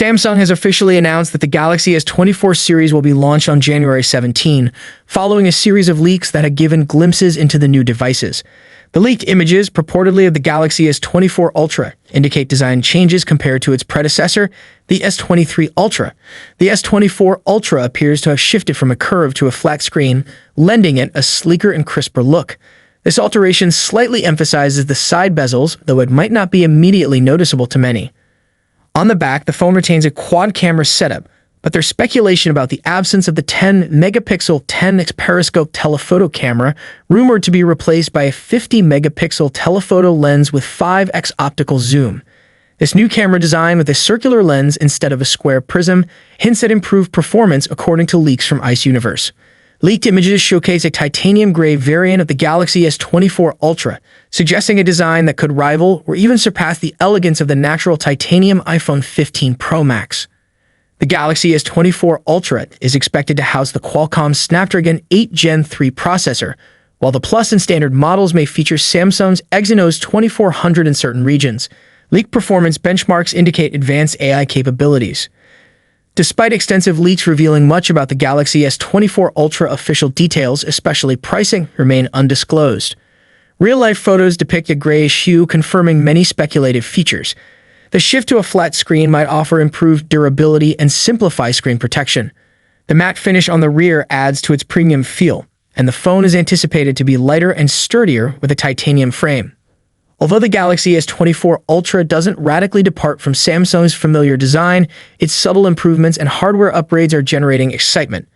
Samsung has officially announced that the Galaxy S24 series will be launched on January 17, following a series of leaks that had given glimpses into the new devices. The leaked images, purportedly of the Galaxy S24 Ultra, indicate design changes compared to its predecessor, the S23 Ultra. The S24 Ultra appears to have shifted from a curved to a flat screen, lending it a sleeker and crisper look. This alteration slightly emphasizes the side bezels, though it might not be immediately noticeable to many. On the back, the phone retains a quad-camera setup, but there's speculation about the absence of the 10-megapixel 10x periscope telephoto camera, rumored to be replaced by a 50-megapixel telephoto lens with 5x optical zoom. This new camera design with a circular lens instead of a square prism hints at improved performance according to leaks from Ice Universe. Leaked images showcase a titanium gray variant of the Galaxy S24 Ultra, suggesting a design that could rival or even surpass the elegance of the natural titanium iPhone 15 Pro Max. The Galaxy S24 Ultra is expected to house the Qualcomm Snapdragon 8 Gen 3 processor, while the Plus and Standard models may feature Samsung's Exynos 2400 in certain regions. Leaked performance benchmarks indicate advanced AI capabilities. Despite extensive leaks revealing much about the Galaxy S24 Ultra, official details, especially pricing, remain undisclosed. Real-life photos depict a grayish hue, confirming many speculative features. The shift to a flat screen might offer improved durability and simplify screen protection. The matte finish on the rear adds to its premium feel, and the phone is anticipated to be lighter and sturdier with a titanium frame. Although the Galaxy S24 Ultra doesn't radically depart from Samsung's familiar design, its subtle improvements and hardware upgrades are generating excitement.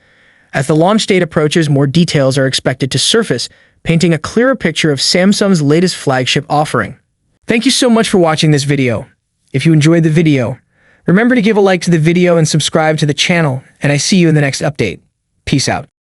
As the launch date approaches, more details are expected to surface, painting a clearer picture of Samsung's latest flagship offering. Thank you so much for watching this video. If you enjoyed the video, remember to give a like to the video and subscribe to the channel, and I see you in the next update. Peace out.